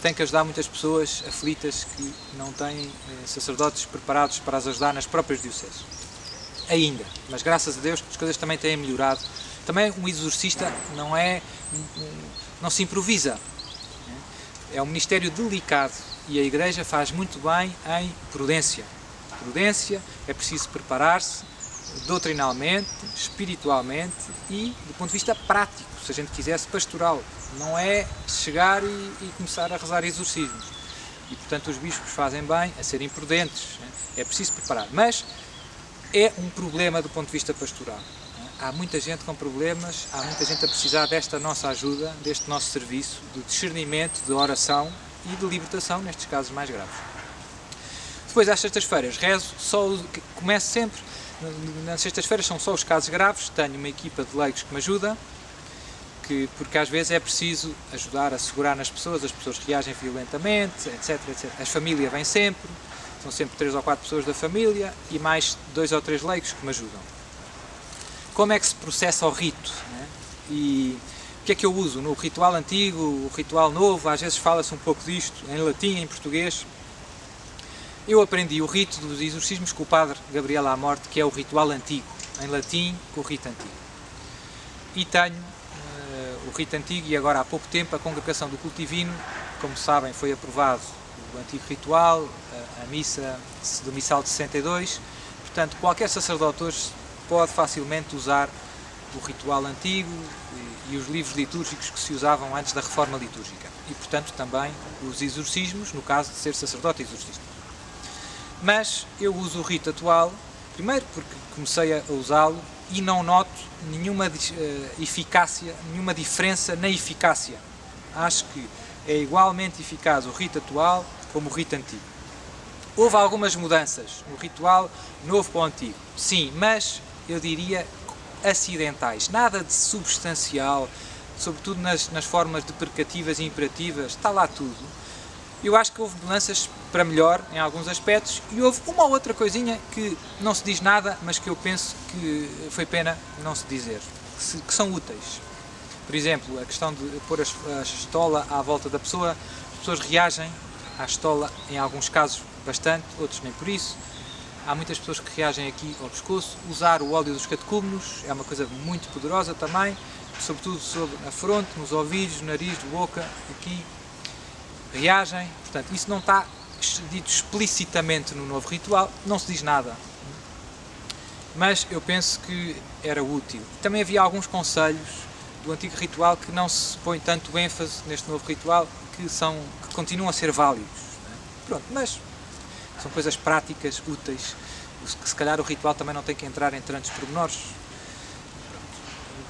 tenho que ajudar muitas pessoas aflitas que não têm sacerdotes preparados para as ajudar nas próprias dioceses. Ainda, mas graças a Deus as coisas também têm melhorado. Também um exorcista não se improvisa. É um ministério delicado e a Igreja faz muito bem em prudência. Prudência, é preciso preparar-se doutrinalmente, espiritualmente e do ponto de vista prático, se a gente quisesse pastoral. Não é chegar e começar a rezar exorcismos. E portanto os bispos fazem bem a serem prudentes. É preciso preparar. Mas é um problema do ponto de vista pastoral. Há muita gente com problemas, há muita gente a precisar desta nossa ajuda, deste nosso serviço de discernimento, de oração e de libertação, nestes casos mais graves. Depois, às sextas-feiras, rezo, começo sempre nas sextas-feiras são só os casos graves, tenho uma equipa de leigos que me ajuda, porque às vezes é preciso ajudar a segurar nas pessoas, as pessoas reagem violentamente, etc, etc. A família vem sempre, são sempre 3 ou 4 pessoas da família e mais 2 ou 3 leigos que me ajudam. Como é que se processa o rito, né? E o que é que eu uso? No ritual antigo, o ritual novo, às vezes fala-se um pouco disto, em latim, em português. Eu aprendi o rito dos exorcismos com o padre Gabriel à Morte, que é o ritual antigo, em latim, com o rito antigo. E tenho o rito antigo e agora há pouco tempo a Congregação do Culto Divino, como sabem, foi aprovado o antigo ritual, a missa do Missal de 62, portanto qualquer sacerdote hoje pode facilmente usar o ritual antigo e os livros litúrgicos que se usavam antes da reforma litúrgica e portanto também os exorcismos, no caso de ser sacerdote exorcista. Mas eu uso o rito atual, primeiro porque comecei a usá-lo e não noto nenhuma eficácia, nenhuma diferença na eficácia. Acho que é igualmente eficaz o rito atual como o rito antigo. Houve algumas mudanças no ritual novo para o antigo, sim, mas eu diria acidentais, nada de substancial, sobretudo nas formas deprecativas e imperativas, está lá tudo. Eu acho que houve mudanças para melhor em alguns aspectos e houve uma ou outra coisinha que não se diz nada, mas que eu penso que foi pena não se dizer, que são úteis. Por exemplo, a questão de pôr a estola à volta da pessoa, as pessoas reagem à estola, em alguns casos bastante, outros nem por isso. Há muitas pessoas que reagem aqui ao pescoço. Usar o óleo dos catecúmenos é uma coisa muito poderosa também, sobretudo sobre a fronte, nos ouvidos, nariz, boca, aqui. Reagem, portanto, isso não está dito explicitamente no novo ritual, não se diz nada, mas eu penso que era útil. Também havia alguns conselhos do antigo ritual que não se põe tanto ênfase neste novo ritual, que continuam a ser válidos, né? Pronto, mas são coisas práticas, úteis, que se calhar o ritual também não tem que entrar em tantos pormenores,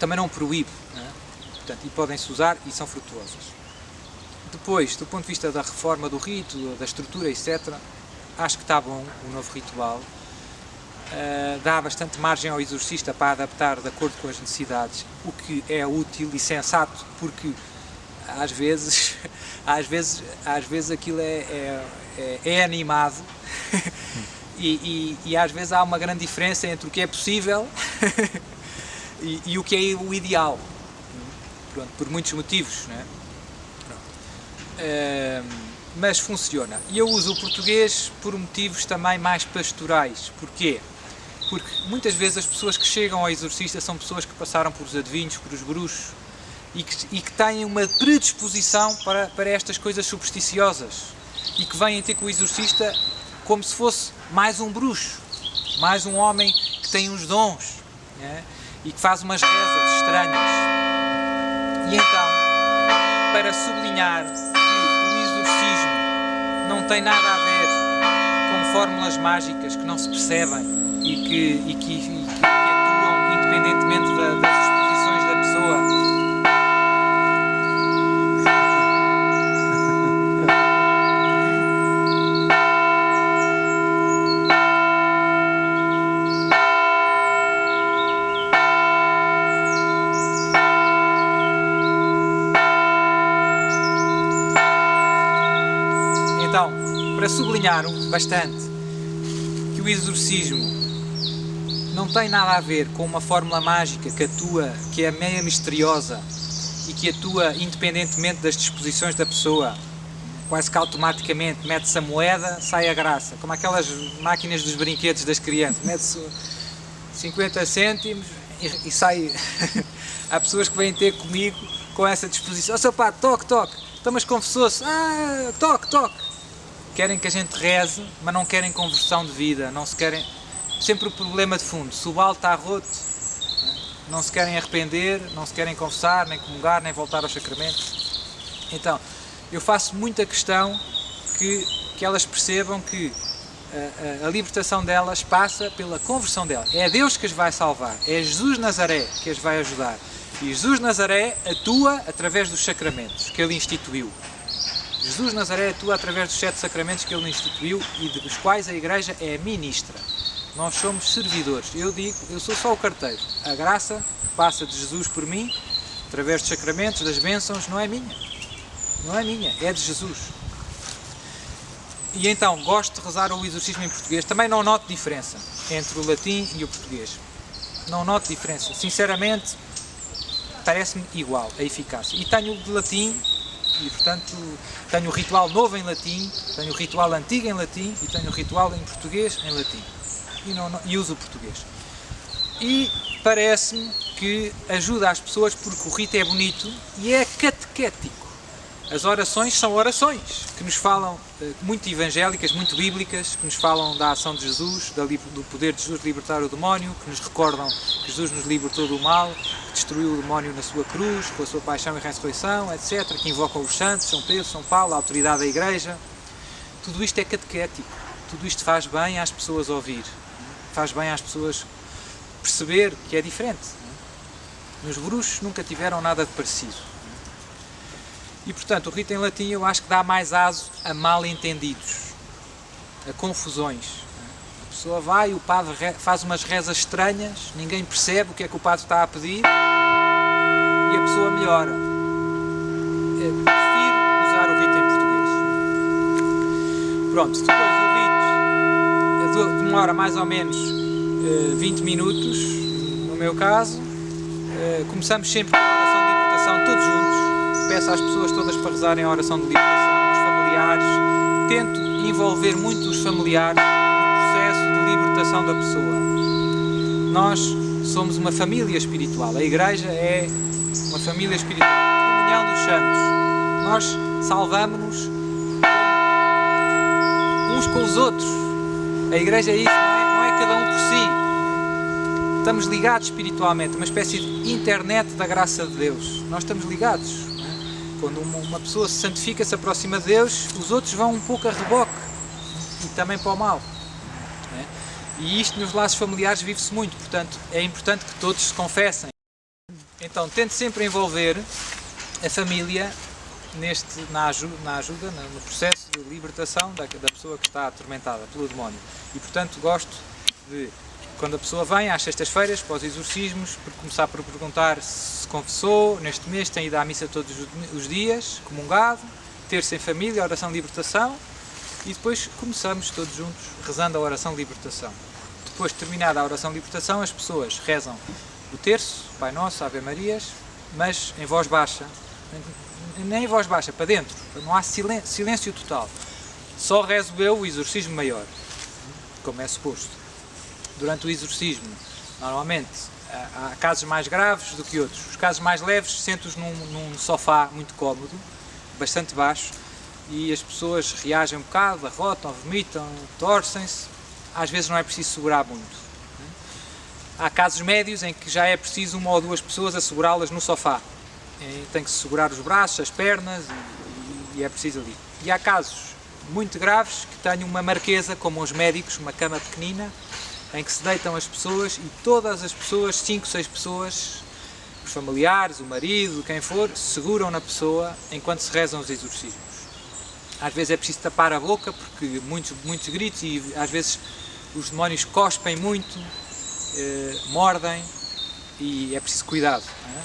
também não proíbe, né? Portanto, e podem-se usar e são frutuosas. Depois, do ponto de vista da reforma do rito, da estrutura, etc., acho que está bom o novo ritual. Dá bastante margem ao exorcista para adaptar de acordo com as necessidades, o que é útil e sensato, porque às vezes aquilo é animado e às vezes há uma grande diferença entre o que é possível e o que é o ideal. Pronto, por muitos motivos, né? Mas funciona. E eu uso o português por motivos também mais pastorais. Porquê? Porque muitas vezes as pessoas que chegam ao exorcista são pessoas que passaram por os adivinhos, por os bruxos e que têm uma predisposição para estas coisas supersticiosas e que vêm ter com o exorcista como se fosse mais um bruxo, mais um homem que tem uns dons, né? E que faz umas rezas estranhas. E então, para sublinhar não tem nada a ver com fórmulas mágicas que não se percebem e que atuam independentemente das disposições da pessoa. Então, para sublinhar bastante que o exorcismo não tem nada a ver com uma fórmula mágica que atua, que é meio misteriosa e que atua independentemente das disposições da pessoa, quase que automaticamente mete-se a moeda, sai a graça, como aquelas máquinas dos brinquedos das crianças, mete-se 50 cêntimos e sai. Há pessoas que vêm ter comigo com essa disposição, seu pá, toque, então mas confessou-se, toque. Querem que a gente reze, mas não querem conversão de vida, não se querem... Sempre o problema de fundo, se o balde está roto, não se querem arrepender, não se querem confessar, nem comungar, nem voltar aos sacramentos. Então, eu faço muita questão que elas percebam que a libertação delas passa pela conversão delas. É Deus que as vai salvar, é Jesus Nazaré que as vai ajudar. E Jesus Nazaré atua através dos sacramentos que Ele instituiu. Jesus Nazaré atua através dos 7 sacramentos que Ele instituiu e dos quais a Igreja é ministra. nós somos servidores. Eu digo, eu sou só o carteiro. A graça passa de Jesus por mim, através dos sacramentos, das bênçãos, não é minha. Não é minha, é de Jesus. E então, gosto de rezar o exorcismo em português. Também não noto diferença entre o latim e o português. Não noto diferença. Sinceramente, parece-me igual a eficácia. E tenho o de latim, e portanto tenho o ritual novo em latim, tenho o ritual antigo em latim e tenho o ritual em português em latim. E uso o português. E parece-me que ajuda as pessoas porque o rito é bonito e é catequético. As orações são orações que nos falam, muito evangélicas, muito bíblicas, que nos falam da ação de Jesus, do poder de Jesus de libertar o demónio, que nos recordam que Jesus nos libertou do mal, que destruiu o demónio na sua cruz, com a sua paixão e ressurreição, etc., que invocam os santos, São Pedro, São Paulo, a autoridade da Igreja. Tudo isto é catequético, tudo isto faz bem às pessoas ouvir, faz bem às pessoas perceber que é diferente. Nos bruxos nunca tiveram nada de parecido. E, portanto, o rito em latim eu acho que dá mais aso a mal-entendidos, a confusões. A pessoa vai, o padre faz umas rezas estranhas, ninguém percebe o que é que o padre está a pedir e a pessoa melhora. Eu prefiro usar o rito em português. Pronto, depois o rito demora mais ou menos 20 minutos, no meu caso. Começamos sempre com a oração de libertação, todos juntos. Peço às pessoas todas para rezarem a oração de libertação, aos familiares. Tento envolver muito os familiares no processo de libertação da pessoa. Nós somos uma família espiritual. A Igreja é uma família espiritual. Comunhão dos santos. Nós salvamos-nos uns com os outros. A Igreja é isso, não é cada um por si. Estamos ligados espiritualmente, uma espécie de internet da graça de Deus. Nós estamos ligados. Quando uma pessoa se santifica, se aproxima de Deus, os outros vão um pouco a reboque e também para o mal. E isto nos laços familiares vive-se muito, portanto é importante que todos se confessem. Então tente sempre envolver a família na ajuda, no processo de libertação da pessoa que está atormentada pelo demónio. E portanto gosto de, quando a pessoa vem às sextas-feiras para os exorcismos, começar por perguntar se confessou, neste mês tem ido à missa todos os dias, comungado, terça em família, oração de libertação, e depois começamos todos juntos rezando a oração de libertação. Depois de terminada a oração de libertação, as pessoas rezam o terço, Pai Nosso, Ave Marias, mas em voz baixa, nem em voz baixa, para dentro, não há silêncio total. Só rezo eu o exorcismo maior, como é suposto. Durante o exorcismo, normalmente, há casos mais graves do que outros. Os casos mais leves sentam-os num sofá muito cómodo, bastante baixo, e as pessoas reagem um bocado, arrotam, vomitam, torcem-se. Às vezes não é preciso segurar muito. Há casos médios em que já é preciso uma ou duas pessoas a segurá-las no sofá. Tem que se segurar os braços, as pernas, e é preciso ali. E há casos muito graves que tenham uma marquesa, como os médicos, uma cama pequenina, em que se deitam as pessoas e todas as pessoas, 5, 6 pessoas, os familiares, o marido, quem for, seguram na pessoa enquanto se rezam os exorcismos. Às vezes é preciso tapar a boca, porque muitos gritos, e às vezes os demónios cospem muito, mordem, e é preciso cuidado. Não é?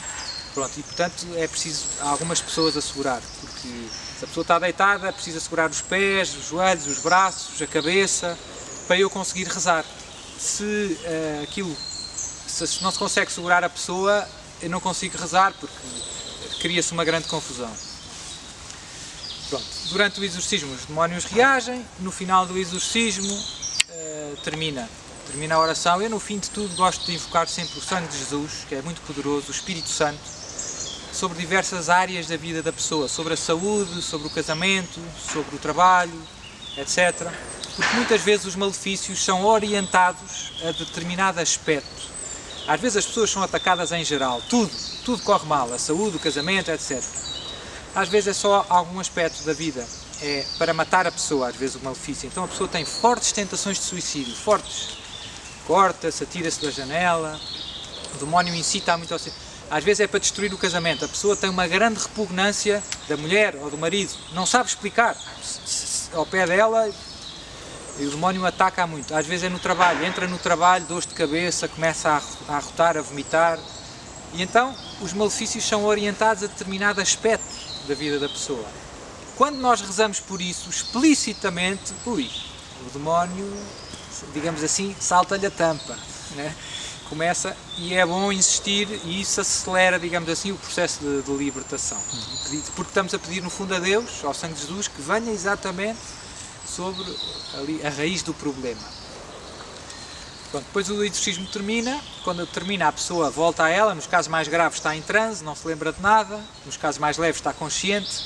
Pronto, e portanto é preciso algumas pessoas a segurar, porque se a pessoa está deitada é preciso assegurar os pés, os joelhos, os braços, a cabeça, para eu conseguir rezar. Se não se consegue segurar a pessoa, eu não consigo rezar, porque cria-se uma grande confusão. Pronto. Durante o exorcismo os demónios reagem, no final do exorcismo termina a oração. Eu no fim de tudo gosto de invocar sempre o sangue de Jesus, que é muito poderoso, o Espírito Santo, sobre diversas áreas da vida da pessoa, sobre a saúde, sobre o casamento, sobre o trabalho, etc. Porque muitas vezes os malefícios são orientados a determinado aspecto. Às vezes as pessoas são atacadas em geral, tudo corre mal, a saúde, o casamento, etc. Às vezes é só algum aspecto da vida, é para matar a pessoa, às vezes o malefício. Então a pessoa tem fortes tentações de suicídio, fortes. Corta-se, atira-se da janela, o demónio incita muito ao suicídio. Às vezes é para destruir o casamento, a pessoa tem uma grande repugnância da mulher ou do marido, não sabe explicar. Ao pé dela, E o demónio ataca muito. Às vezes é no trabalho, entra no trabalho, dores de cabeça, começa a arrotar, a vomitar. E então os malefícios são orientados a determinado aspecto da vida da pessoa. Quando nós rezamos por isso explicitamente, o demónio, digamos assim, salta-lhe a tampa, né? Começa, e é bom insistir, e isso acelera, digamos assim, o processo de libertação. Porque estamos a pedir no fundo a Deus, ao sangue de Jesus, que venha exatamente sobre ali a raiz do problema. Pronto, depois o exorcismo termina. Quando termina, a pessoa volta a ela. Nos casos mais graves está em transe, não se lembra de nada. Nos casos mais leves está consciente.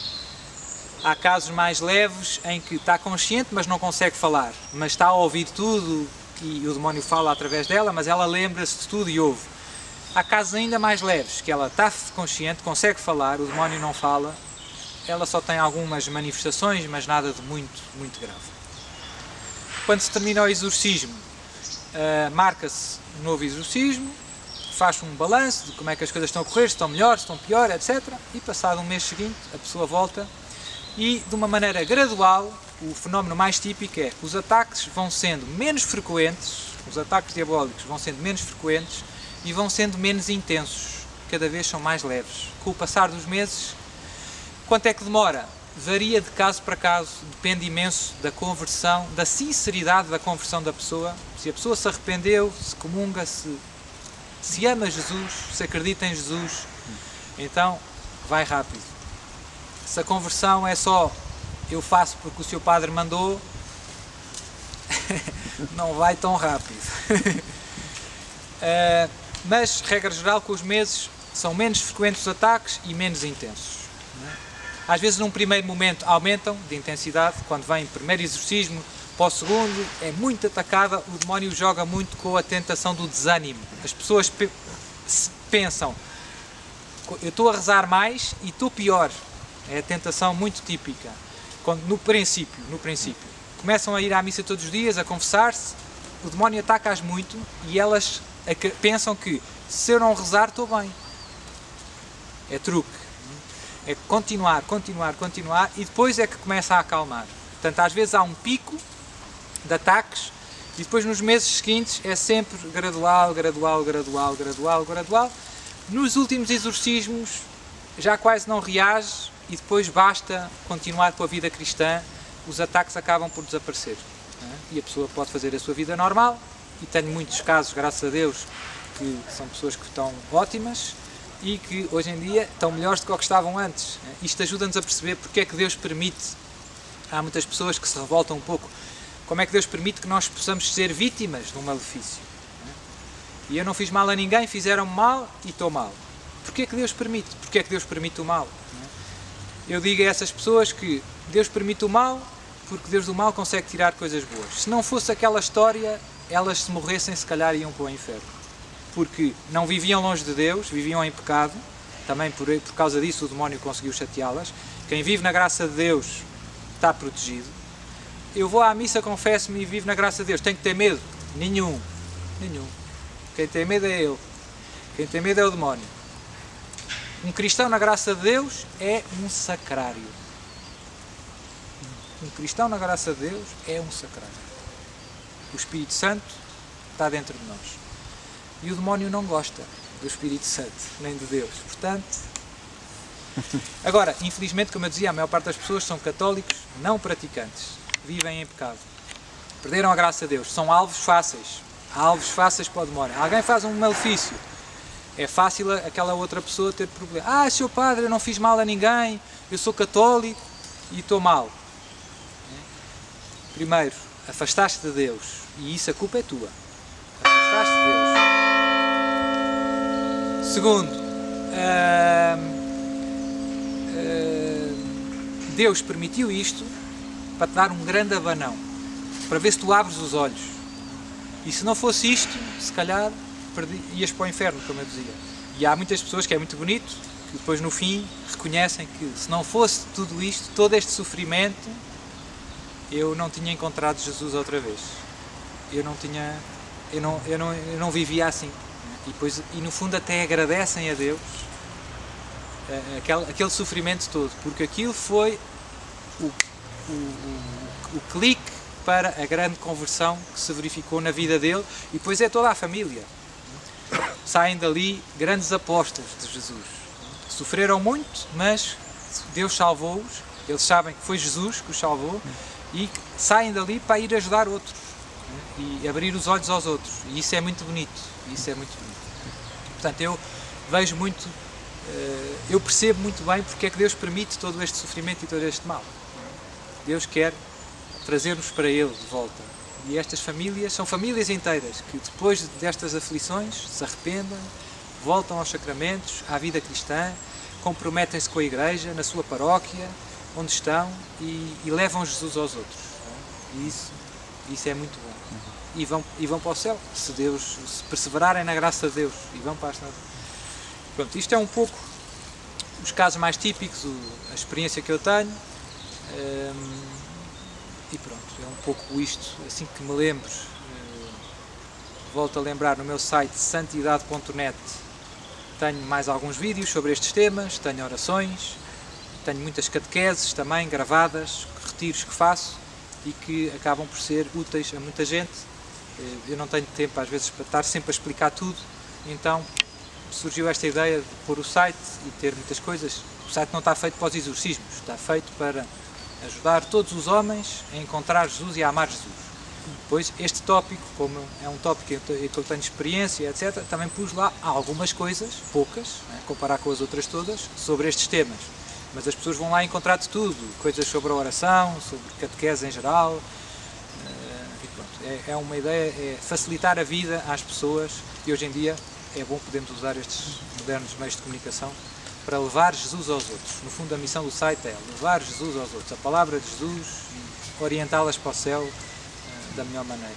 Há casos mais leves em que está consciente, mas não consegue falar, mas está a ouvir tudo e o demónio fala através dela, mas ela lembra-se de tudo e ouve. Há casos ainda mais leves, que ela está consciente, consegue falar, o demónio não fala, ela só tem algumas manifestações, mas nada de muito grave. Quando se termina o exorcismo, marca-se um novo exorcismo, faz um balanço de como é que as coisas estão a correr, se estão melhor, se estão pior, etc. E passado um mês seguinte, a pessoa volta e, de uma maneira gradual, o fenómeno mais típico é os ataques vão sendo menos frequentes, os ataques diabólicos vão sendo menos frequentes e vão sendo menos intensos, cada vez são mais leves. Com o passar dos meses, quanto é que demora? Varia de caso para caso, depende imenso da conversão, da sinceridade da conversão da pessoa, se a pessoa se arrependeu, se comunga, se ama Jesus, se acredita em Jesus, então vai rápido. Se a conversão é só eu faço porque o seu padre mandou, não vai tão rápido. Mas, regra geral, com os meses são menos frequentes os ataques e menos intensos. Às vezes, num primeiro momento, aumentam de intensidade. Quando vem o primeiro exorcismo, para o segundo, é muito atacada. O demónio joga muito com a tentação do desânimo. As pessoas pensam, eu estou a rezar mais e estou pior. É a tentação muito típica. Quando, no princípio, começam a ir à missa todos os dias, a confessar-se, o demónio ataca-as muito e elas pensam que se eu não rezar estou bem. É truque. É continuar e depois é que começa a acalmar. Portanto, às vezes há um pico de ataques e depois nos meses seguintes é sempre gradual. Nos últimos exorcismos já quase não reage e depois basta continuar com a vida cristã, os ataques acabam por desaparecer. E a pessoa pode fazer a sua vida normal, e tenho muitos casos, graças a Deus, que são pessoas que estão ótimas e que hoje em dia estão melhores do que estavam antes. Isto ajuda-nos a perceber porque é que Deus permite. Há muitas pessoas que se revoltam um pouco. Como é que Deus permite que nós possamos ser vítimas de um malefício? E eu não fiz mal a ninguém, fizeram-me mal e estou mal. Porquê é que Deus permite? Porquê é que Deus permite o mal? Eu digo a essas pessoas que Deus permite o mal porque Deus do mal consegue tirar coisas boas. Se não fosse aquela história, elas se morressem se calhar iam para o inferno. Porque não viviam longe de Deus, viviam em pecado, também por causa disso o demónio conseguiu chateá-las. Quem vive na graça de Deus está protegido. Eu vou à missa, confesso-me e vivo na graça de Deus. Tenho que ter medo? Nenhum. Quem tem medo é ele. Quem tem medo é o demónio. Um cristão na graça de Deus é um sacrário. Um cristão na graça de Deus é um sacrário. O Espírito Santo está dentro de nós. E o demónio não gosta do Espírito Santo, nem de Deus. Portanto, agora, infelizmente, como eu dizia, a maior parte das pessoas são católicos não praticantes. Vivem em pecado. Perderam a graça de Deus. São alvos fáceis. Há alvos fáceis para o demónio. Alguém faz um malefício. É fácil aquela outra pessoa ter problema. Seu padre, eu não fiz mal a ninguém, eu sou católico e estou mal. Primeiro, afastaste de Deus. E isso a culpa é tua. Afastaste de Deus. Segundo, Deus permitiu isto para te dar um grande abanão. Para ver se tu abres os olhos. E se não fosse isto, se calhar ias para o inferno, como eu dizia. E há muitas pessoas que é muito bonito, que depois no fim reconhecem que se não fosse tudo isto, todo este sofrimento, eu não tinha encontrado Jesus outra vez. Eu não vivia assim. E no fundo até agradecem a Deus aquele sofrimento todo, porque aquilo foi o clique para a grande conversão que se verificou na vida dele e depois é toda a família. Saem dali grandes apóstolos de Jesus. Sofreram muito, mas Deus salvou-os, eles sabem que foi Jesus que os salvou e saem dali para ir ajudar outros e abrir os olhos aos outros. E isso é muito bonito. Portanto, eu vejo muito, eu percebo muito bem porque é que Deus permite todo este sofrimento e todo este mal. Deus quer trazer-nos para Ele de volta. E estas famílias são famílias inteiras que depois destas aflições se arrependem, voltam aos sacramentos, à vida cristã, comprometem-se com a Igreja, na sua paróquia, onde estão e levam Jesus aos outros. E isso é muito bom. E vão para o céu, se perseverarem na graça de Deus, e vão para a... Pronto, isto é um pouco os casos mais típicos, a experiência que eu tenho. E pronto, é um pouco isto, assim que me lembro, volto a lembrar no meu site santidade.net, tenho mais alguns vídeos sobre estes temas, tenho orações, tenho muitas catequeses também gravadas, retiros que faço e que acabam por ser úteis a muita gente. Eu não tenho tempo às vezes para estar sempre a explicar tudo, então surgiu esta ideia de pôr o site e ter muitas coisas. O site não está feito para os exorcismos, está feito para ajudar todos os homens a encontrar Jesus e a amar Jesus. Depois, este tópico, como é um tópico em que eu tenho experiência, etc., também pus lá algumas coisas, poucas, comparar com as outras todas, sobre estes temas. Mas as pessoas vão lá encontrar de tudo, coisas sobre a oração, sobre catequese em geral. E pronto, é uma ideia, é facilitar a vida às pessoas e hoje em dia é bom podermos usar estes modernos meios de comunicação para levar Jesus aos outros. No fundo, a missão do site é levar Jesus aos outros, a palavra de Jesus e orientá-las para o céu da melhor maneira.